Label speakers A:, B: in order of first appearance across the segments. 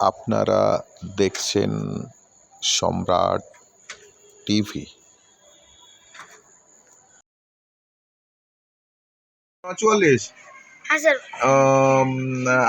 A: আপনারা দেখছেন সম্রাট টিভি।
B: 44।
C: হ্যাঁ স্যার।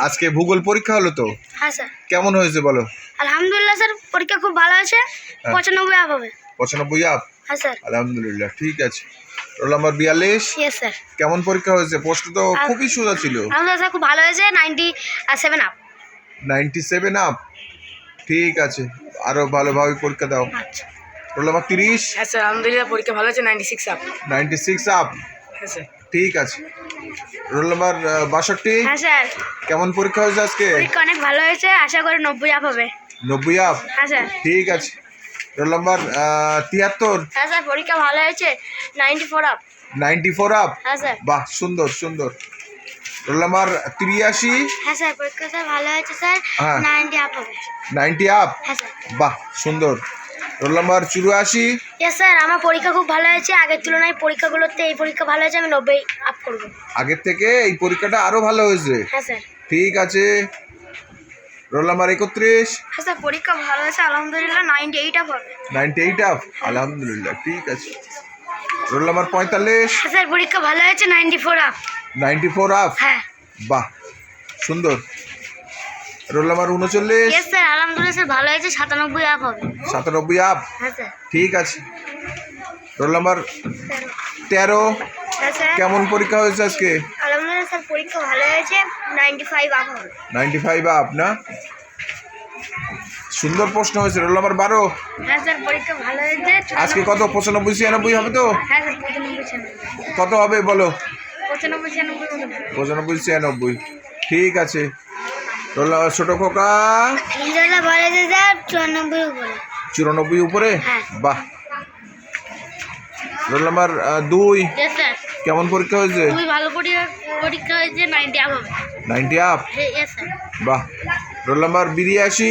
B: আজকে ভূগোল পরীক্ষা হলো তো,
C: হ্যাঁ স্যার।
B: কেমন হয়েছে বলো?
C: আলহামদুলিল্লাহ স্যার, পরীক্ষা খুব ভালো হয়েছে। 95 আপ হবে।
B: 95 আপ?
C: হ্যাঁ স্যার।
B: আলহামদুলিল্লাহ, ঠিক আছে। Roll number 42।
C: Yes sir.
B: কেমন পরীক্ষা হয়েছে? প্রশ্ন তো খুবই সোজা ছিল।
C: আলহামদুলিল্লাহ স্যার, খুব ভালো হয়েছে। 97 আপ।
B: 97 আপ, ঠিক আছে, আরো ভালোভাবে পরীক্ষা দাও।
C: আচ্ছা।
B: Roll number 30।
D: হ্যাঁ স্যার, আলহামদুলিল্লাহ পরীক্ষা ভালো হয়েছে। 96 আপ।
B: 96 আপ,
D: হ্যাঁ স্যার।
B: ঠিক আছে। Roll number 62।
C: হ্যাঁ স্যার।
B: কেমন পরীক্ষা হয়েছে আজকে?
C: পরীক্ষা অনেক ভালো হয়েছে, আশা করি 90 আপ হবে।
B: 90 আপ,
C: হ্যাঁ স্যার।
B: ঠিক আছে। Roll number 73।
C: হ্যাঁ স্যার, পরীক্ষা ভালো হয়েছে। 94 আপ।
B: 94 আপ,
C: হ্যাঁ স্যার।
B: বাহ, সুন্দর সুন্দর। Roll number 83।
C: হ্যাঁ স্যার, পরীক্ষা স্যার ভালো হয়েছে স্যার।
B: হ্যাঁ।
C: 90 আপ হবে।
B: 90 আপ,
C: হ্যাঁ স্যার।
B: বাহ, সুন্দর। Roll number 84।
C: ইয়েস স্যার, আমার পরীক্ষা খুব ভালো হয়েছে। আগের তুলনায় পরীক্ষাগুলোতে এই পরীক্ষা ভালো হয়েছে। আমি 90 আপ করবো।
B: আগের থেকে এই পরীক্ষাটা আরো ভালো হয়েছে,
C: হ্যাঁ স্যার।
B: ঠিক আছে। Roll number 31।
C: হ্যাঁ স্যার, পরীক্ষা ভালো হয়েছে। আলহামদুলিল্লাহ 98 আপ হবে।
B: 98 আপ, আলহামদুলিল্লাহ, ঠিক আছে। Roll number 45।
C: হ্যাঁ স্যার, পরীক্ষা ভালো হয়েছে। 94 আপ।
B: 94 আপ,
C: হ্যাঁ।
B: বাহ, সুন্দর। Roll number 39।
C: ইয়েস স্যার, আলহামদুলিল্লাহ স্যার, ভালো হয়েছে। 97 আপ হবে।
B: 97 আপ,
C: হ্যাঁ স্যার।
B: ঠিক আছে। Roll number 13।
C: হ্যাঁ স্যার।
B: কেমন পরীক্ষা হয়েছে আজকে?
C: আলহামদুলিল্লাহ স্যার, পরীক্ষা ভালো হয়েছে। 95 আপ হবে।
B: 95 আপ না, সুন্দর প্রশ্ন হয়েছে। Roll number 12।
C: হ্যাঁ স্যার, পরীক্ষা ভালো হয়েছে।
B: আজকে কত? 95 96 হবে তো?
C: হ্যাঁ স্যার, 95
B: কত হবে বলো?
C: 96
B: 95 96, ঠিক আছে। রোল নাম্বার ছোট খোকা।
C: ইনশাআল্লাহ ভালো হয়েছে স্যার। 94 উপরে।
B: 94 উপরে,
C: হ্যাঁ।
B: বাহ। Roll number 2।
C: Yes sir.
B: কেমন পরীক্ষা হয়েছে?
C: খুবই ভালো পরীক্ষা হয়েছে। 90 আপ হবে।
B: 90 আপ,
C: ইয়েস স্যার।
B: বাহ। Roll number 82।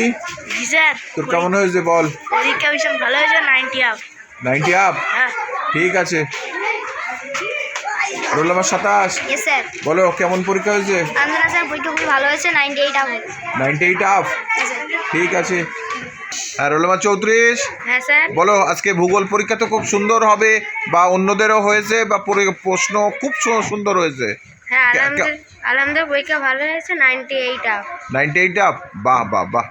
C: জি স্যার।
B: তোর কেমন হয়েছে বল?
C: পরীক্ষা ভীষণ ভালো হয়েছে। 90 আপ।
B: 90 আপ,
C: হ্যাঁ।
B: ঠিক আছে। Roll number 27।
C: Yes sir.
B: বলো, কেমন পরীক্ষা হয়েছে?
C: আলহামদুলিল্লাহ স্যার, পরীক্ষা খুবই ভালো হয়েছে। 98 আপ হবে।
B: 98 আপ,
C: হ্যাঁ স্যার।
B: ঠিক আছে। আর রোল নাম্বার 34।
C: হ্যাঁ স্যার।
B: বলো, আজকে ভূগোল পরীক্ষা তো খুব সুন্দর হবে, বা অন্যদেরও হয়েছে, বা প্রশ্ন খুব সুন্দর হয়েছে।
C: হ্যাঁ, আলহামদুলিল্লাহ পরীক্ষা ভালো হয়েছে। 98 আপ।
B: 98 আপ, বাহ বাহ বাহ।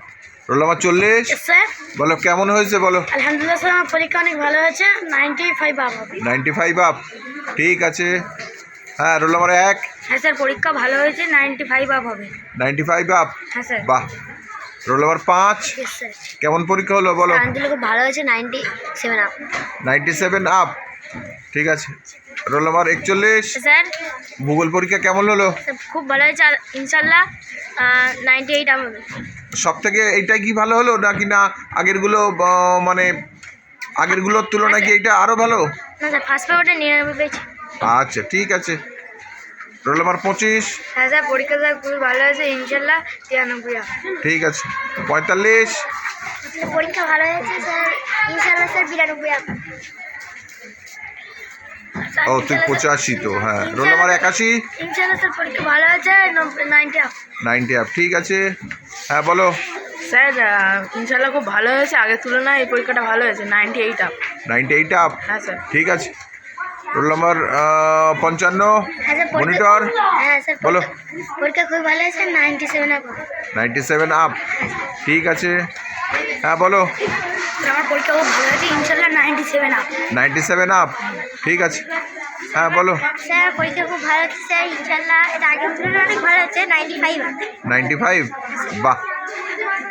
B: Roll number 40।
C: Yes sir.
B: বলো, কেমন হয়েছে বলো?
C: আলহামদুলিল্লাহ স্যার, আমার পরীক্ষা অনেক ভালো হয়েছে। 95 আপ হবে।
B: 95 আপ, ঠিক আছে। হ্যাঁ, রোল নাম্বার 1।
C: হ্যাঁ স্যার, পরীক্ষা ভালো হয়েছে। 95 আপ হবে।
B: 95 আপ,
C: হ্যাঁ স্যার।
B: বাহ। Roll number 5।
C: Yes sir.
B: কেমন পরীক্ষা হলো বলো?
C: আলহামদুলিল্লাহ খুব ভালো হয়েছে। 97 আপ।
B: 97 আপ, ঠিক আছে। Roll number 41।
C: স্যার,
B: ভূগোল পরীক্ষা কেমন হলো?
C: খুব ভালো হয়েছে। আর ইনশাল্লাহ 98 আপ হবে।
B: সব থেকে এইটাই কি ভালো হলো, নাকি না আগেরগুলো, মানে আগেরগুলোর তুলনায় কি এইটা আরও ভালো?
C: না স্যার, ফার্স্ট পেপারটা 99 পেয়েছি।
B: আচ্ছা, ঠিক আছে। Roll number 25।
C: হ্যাঁ স্যার, পরীক্ষা স্যার খুবই ভালো হয়েছে। ইনশাল্লাহ 93 আপ।
B: ঠিক আছে। 45।
C: পরীক্ষা ভালো হয়েছে স্যার। ইনশাল্লাহ স্যার 92 আপ।
B: ও, তুই 85 তো, হ্যাঁ। Roll number 81।
C: ইনশাল্লাহ স্যার, পরীক্ষা ভালো হয়েছে। 90 আপ।
B: 90 আপ, ঠিক আছে। হ্যাঁ, বলো।
D: স্যার, ইনশাল্লাহ খুব ভালো হয়েছে। আগের তুলনায় এই পরীক্ষাটা ভালো হয়েছে। 98 আপ।
B: 98 আপ,
D: হ্যাঁ স্যার।
B: ঠিক আছে। Roll number 55।
C: হ্যাঁ স্যার,
B: মনিটর,
C: হ্যাঁ স্যার,
B: বলো।
C: পরীক্ষা খুবই ভালো হয়েছে। 97 আপ।
B: 97 আপ, ঠিক আছে। হ্যাঁ, বলো।
C: আমার পরীক্ষা খুব ভালো হয়েছে। ইনশাল্লাহ 97 আপ।
B: 97 আপ, ঠিক আছে। হ্যাঁ, বলো।
C: স্যার, পরীক্ষা খুব ভালো হচ্ছে স্যার। ইনশাল্লাহ এটা আগের তুলনায় অনেক ভালো হচ্ছে। 95 আপ।
B: 95, বাহ।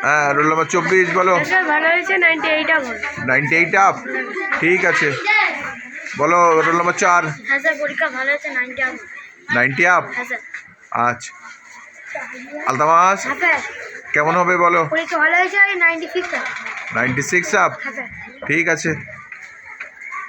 B: হ্যাঁ, রোল নাম্বার 24। বলো।
C: স্যার, ভালো হয়েছে। 98 আপ।
B: 98 আপ, ঠিক আছে। বলো, রোল নাম্বার 4।
C: হ্যাঁ স্যার, পরীক্ষা ভালো হয়েছে। 90 আপ।
B: 90 আপ,
C: হ্যাঁ স্যার।
B: আচ্ছা। আলতামাস,
C: হ্যাঁ স্যার,
B: কেমন হবে বলো?
C: পরীক্ষা ভালো হয়েছে। 96 আপ।
B: 96 আপ,
C: হ্যাঁ স্যার।
B: ঠিক আছে।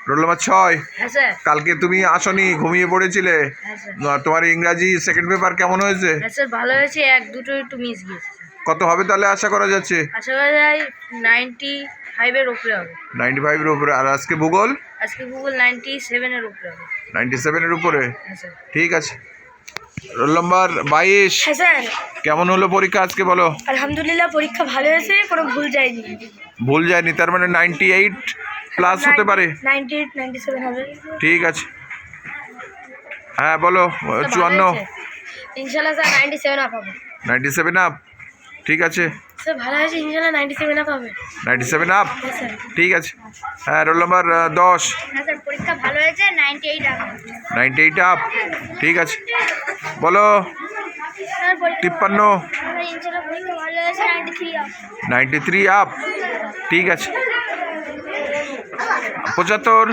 B: Roll number 6।
D: হ্যাঁ স্যার।
B: কালকে তুমি আসনি, ঘুমিয়ে পড়েছিলে।
D: হ্যাঁ স্যার।
B: তোমার ইংরাজি সেকেন্ড পেপার কেমন হয়েছে?
D: হ্যাঁ স্যার, ভালো হয়েছে। এক দুটো একটু মিস গিয়েছে স্যার।
B: কত হবে তাহলে আশা করা যাচ্ছে?
D: আশা করা যায় 95 এর উপরে হবে।
B: 95 এর উপরে। আর আজকে ভূগোল?
D: আজকে ভূগোল 97 এর উপরে হবে।
B: 97 এর উপরে,
D: হ্যাঁ স্যার।
B: ঠিক আছে। Roll number 22।
C: হ্যাঁ স্যার,
B: কেমন হলো পরীক্ষা আজকে বলো?
C: আলহামদুলিল্লাহ পরীক্ষা ভালো হয়েছে, কোনো ভুল যায়নি।
B: ভুল যায়নি, তার মানে 98 প্লাস হতে পারে।
C: 98, 97 হবে।
B: ঠিক আছে, হ্যাঁ বলো। 54।
C: ইনশাল্লাহ স্যার 97 আপ হবে।
B: 97 আপ, ঠিক আছে।
C: স্যার ভালো হয়েছে, ইনশাল্লাহ 97 আপ হবে।
B: 97 আপ,
C: হ্যাঁ স্যার।
B: ঠিক আছে। হ্যাঁ রোল নাম্বার 10।
C: হ্যাঁ স্যার, পরীক্ষা ভালো হয়েছে, 98 আপ হবে।
B: 98 আপ, ঠিক আছে। বলো
C: স্যার পরীক্ষা
B: 53।
C: ইনশাল্লাহ পরীক্ষা ভালো হয়েছে, 93 আপ।
B: 93 আপ, ঠিক আছে। 75।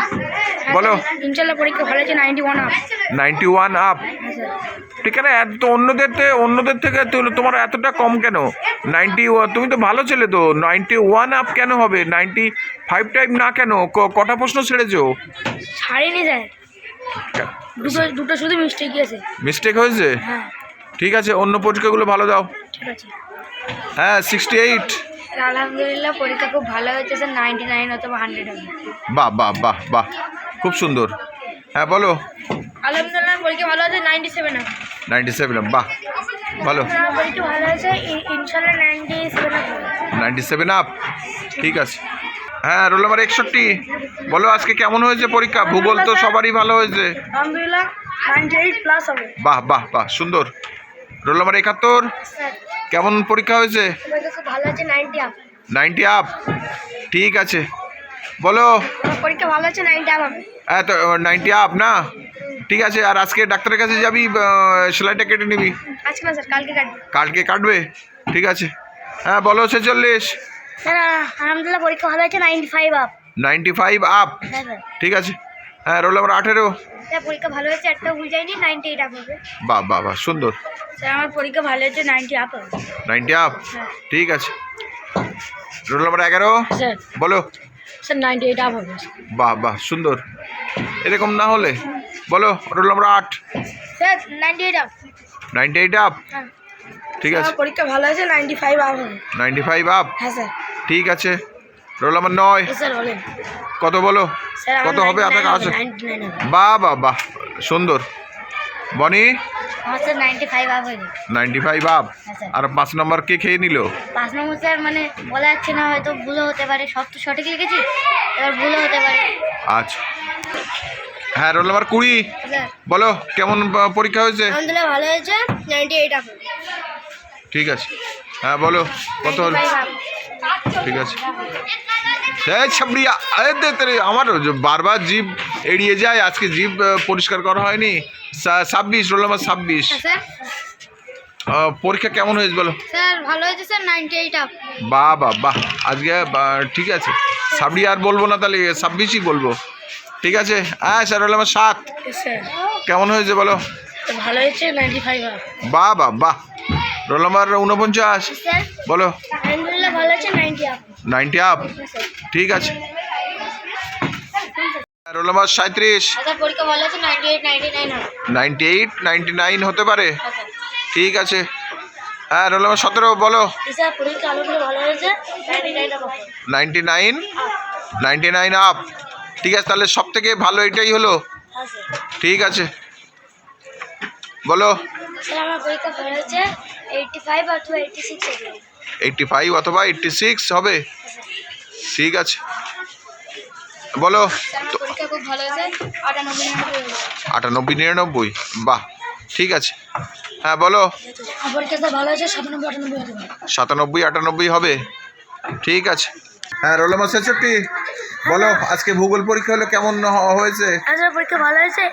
B: বলো
C: ইনশাল্লাহ পরীক্ষা ভালো হয়েছে, 91 আপ।
B: 91 আপ, ঠিক আছে। এত অন্যদের থেকে তোমার এতটা কম কেন? 91, তুমি তো ভালো ছেলে তো। 91 আপ কেন হবে? 95 টাইপ না কেন? কটা প্রশ্ন ছেড়েছো?
C: ছাড়িনি স্যার, দুটো শুধু মিস্টেকই আছে।
B: মিস্টেক হয়েছে,
C: হ্যাঁ
B: ঠিক আছে। অন্য পরীক্ষাগুলো ভালো দাও।
C: ঠিক আছে।
B: হ্যাঁ 68।
C: আলহামদুলিল্লাহ পরীক্ষা খুব ভালো হয়েছে স্যার, 99 অথবা 100 হবে।
B: বাহ বাহ বাহ বাহ, খুব সুন্দর। হ্যাঁ বলো
C: আলহামদুলিল্লাহ পরীক্ষা ভালো হয়েছে, 97 আপ।
B: 97 আপ, বাহ ভালো।
C: আমার পরীক্ষা ভালো হয়েছে, ইনশাল্লাহ 97 আপ হবে।
B: 97 আপ, ঠিক আছে। হ্যাঁ রোল নাম্বার 61। বলো আজকে কেমন হয়েছে পরীক্ষা? ভূগোল তো সবারই ভালো হয়েছে।
C: আলহামদুলিল্লাহ 98 প্লাস হবে।
B: বাহ বাহ বাহ, সুন্দর। Roll number 71।
C: স্যার
B: কেমন পরীক্ষা হয়েছে?
C: পরীক্ষা খুব ভালো হয়েছে, 90 আপ।
B: 90 আপ, ঠিক আছে। বলো
C: আমার পরীক্ষা ভালো হয়েছে, 90 আপ হবে।
B: হ্যাঁ তো 90 আপ না, ঠিক আছে। আর আজকে ডাক্তারের কাছে যাবি, সেলাইটা কেটে নিবি?
C: আজকে না স্যার, কালকে কাটবে।
B: কালকে কাটবে, ঠিক আছে। হ্যাঁ বলো 46।
C: স্যার আলহামদুলিল্লাহ পরীক্ষা ভালো হয়েছে, 95 আপ।
B: 95 আপ,
C: হ্যাঁ স্যার।
B: ঠিক আছে। হ্যাঁ রোল নাম্বার 18।
C: স্যার পরীক্ষা ভালো হয়েছে, একটাও ভুল যায়নি, 98 আপ হবে।
B: বাহ বাহ বাহ, সুন্দর।
C: স্যার আমার পরীক্ষা ভালো হয়েছে, 90 আপ হবে।
B: 90 আপ,
C: হ্যাঁ
B: ঠিক আছে। Roll number 11।
C: স্যার।
B: বলো
C: স্যার 98 আপ হবে।
B: বাহ বাহ, সুন্দর। এরকম না হলে বলো roll number 8।
C: Sir 98 up.
B: 98 up,
C: হ্যাঁ
B: ঠিক আছে।
C: পরীক্ষা ভালো হয়েছে, 95 আপ হবে।
B: 95 আপ,
C: হ্যাঁ স্যার।
B: ঠিক আছে। Roll number 9।
C: স্যার বলেন।
B: কত বলো?
C: স্যার আমার
B: কত হবে?
C: 99
B: আছে
C: 99 হবে।
B: বাহ বাহ বাহ, সুন্দর। বনি
C: আমার স্যার 95 আপ হয়ে যাবে।
B: 95 আপ।
C: হ্যাঁ স্যার।
B: আর 5 নাম্বার কে খেয়ে নিল?
C: 5 নম্বর স্যার মানে বলা যাচ্ছে না, হয়তো ভুলও হতে পারে। সব তো সঠিক লিখেছি, এবার ভুলও হতে পারে।
B: আচ্ছা, হ্যাঁ রোল নাম্বার 20।
C: স্যার
B: বলো কেমন পরীক্ষা হয়েছে?
C: আলহামদুলিল্লাহ ভালো হয়েছে, 98 আপ হবে।
B: ঠিক আছে। হ্যাঁ বলো কত হলো?
C: 95 আপ।
B: ঠিক আছে। এই ছাবড়িয়া, আমার বারবার জিভ এড়িয়ে যায়, আজকে জিভ পরিষ্কার করা হয়নি। 26, রোল নাম্বার 26।
C: হ্যাঁ স্যার।
B: পরীক্ষা কেমন হয়েছে বলো?
C: স্যার ভালো হয়েছে স্যার, 98 আপ।
B: বাহ বাহ বাহ, আজকে ঠিক আছে। ছাবড়িয়া আর বলবো না, তাহলে 26ই বলবো, ঠিক আছে। হ্যাঁ স্যার রোল নাম্বার 7।
C: স্যার
B: কেমন হয়েছে বলো?
C: ভালো হয়েছে, 95 আপ।
B: বাহ বাহ বাহ। Roll number 49।
C: স্যার
B: বলো
C: আলহামদুলিল্লাহ ভালো হয়েছে, 90 আপ।
B: 90 আপ,
C: স্যার
B: ঠিক আছে। Roll number 37।
C: স্যার পরীক্ষা ভালো হয়েছে, 98, 99 হবে।
B: 98, 99 হতে পারে,
C: হ্যাঁ স্যার।
B: ঠিক আছে। হ্যাঁ রোল নাম্বার 17। বলো
C: স্যার পরীক্ষা আলহামদুলিল্লাহ ভালো হয়েছে, 99 আপ হবে।
B: 99, 99 আপ, ঠিক আছে। তাহলে সব থেকে ভালো এটাই হলো,
C: হ্যাঁ স্যার।
B: ঠিক আছে। বলো
C: স্যার আমার পরীক্ষা ভালো হয়েছে, 85 অথবা 86 হবে।
B: 85 অথবা 86 হবে, ঠিক আছে। বলো
C: স্যার আমার পরীক্ষা খুব ভালো হয়েছে, 98, 99 হবে।
B: 98, 99, বাহ, ঠিক আছে। হ্যাঁ বলো
C: আমার পরীক্ষা স্যার ভালো হয়েছে, 97, 98 হতে পারে।
B: 97, 98 হবে, ঠিক আছে। হ্যাঁ রোল নাম্বার 66। বলো আজকে ভূগোল পরীক্ষা হলো, কেমন হয়েছে?
C: স্যার পরীক্ষা ভালো হয়েছে,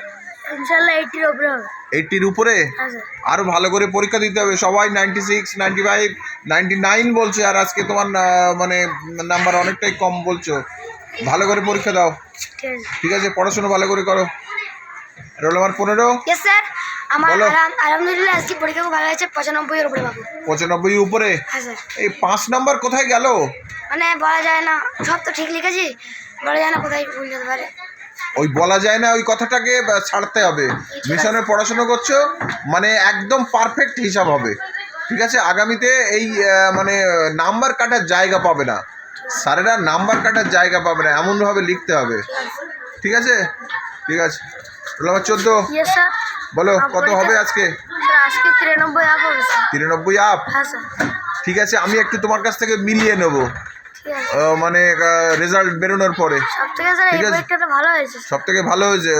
C: ইনশাআল্লাহ 80 এর উপরে হবে।
B: 80-র উপরে?
C: হ্যাঁ স্যার।
B: আরও ভালো করে পরীক্ষা দিতে হবে। সবাই 96, 95, 99 বলছে, আর আজকে তোমার মানে নাম্বার অনেকটাই কম বলছো। ভালো করে পরীক্ষা দাও,
C: ঠিক আছে।
B: ঠিক আছে। পড়াশোনা ভালো করে করো। Roll number 15।
C: Yes sir. আমার
B: বলো।
C: আলহামদুলিল্লাহ আজকে পরীক্ষা খুব ভালো হয়েছে, 95 এর উপরে পাবো।
B: 95 উপরে?
C: হ্যাঁ স্যার।
B: এই 5 নাম্বার কোথায় গেল?
C: মানে বলা যায় না, সব তো ঠিক লিখেছি, বলা যায় না কোথায় ভুল যেতে পারে।
B: ওই বলা যায় না, ওই কথাটাকে ছাড়তে হবে। মিশনে পড়াশোনা করছো মানে একদম পারফেক্ট হিসাব হবে, ঠিক আছে। আগামীতে এই মানে নাম্বার কাটার জায়গা পাবে না, স্যারেরা নাম্বার কাটার জায়গা পাবে না, এমনভাবে লিখতে হবে, ঠিক আছে। ঠিক আছে। Roll number 14।
C: Yes sir.
B: বলো কত হবে আজকে?
C: স্যার স্যার আজকে 93 আপ হবে স্যার।
B: 93 আপ?
C: হ্যাঁ স্যার।
B: ঠিক আছে, আমি একটু তোমার কাছ থেকে মিলিয়ে নেব,
C: ঠিক আছে।
B: মানে রেজাল্ট বেরোনোর পরে।
C: সব থেকে স্যার এই
B: ঠিক আছে।
C: পরীক্ষাটা ভালো হয়েছে।
B: সব থেকে ভালো হয়েছে,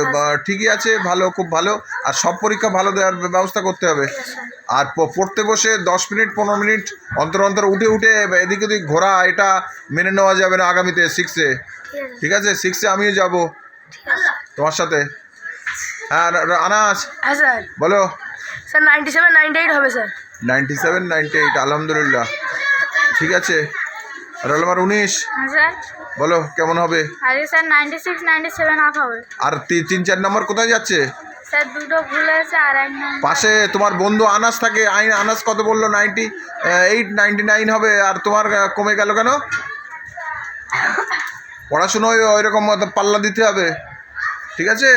B: ঠিকই আছে, ভালো, খুব ভালো। আর সব পরীক্ষা ভালো দেওয়ার ব্যবস্থা করতে হবে।
C: ঠিক আছে স্যার।
B: আর পড়তে বসে 10 মিনিট 15 মিনিট অন্তর অন্তর উঠে উঠে এদিক ওদিক ঘোরা, এটা মেনে নেওয়া যাবে না আগামীতে 6-এ।
C: ঠিক আছে।
B: ঠিক আছে, 6-এ আমিও যাব
C: ঠিক আছে।
B: তোমার সাথে। হ্যাঁ আনাস,
D: হ্যাঁ স্যার।
B: বলো।
D: স্যার 97 98 হবে স্যার।
B: 97 98, আলহামদুলিল্লাহ। ঠিক আছে, রোল নাম্বার 19,
D: হ্যাঁ স্যার।
B: বলো কেমন হবে?
D: আজকে স্যার 96 97 আপ হবে।
B: আর 3-4 নম্বর কোথায় যাচ্ছে?
D: স্যার দুটো ভুল হয়েছে আর এক নম্বর।
B: পাশে তোমার বন্ধু আনাস থাকে, আনাস কত বললো? 98 99 হবে। আর তোমার কমে গেল কেন? পড়াশুনোয় ওই রকম পাল্লা দিতে হবে, ঠিক আছে?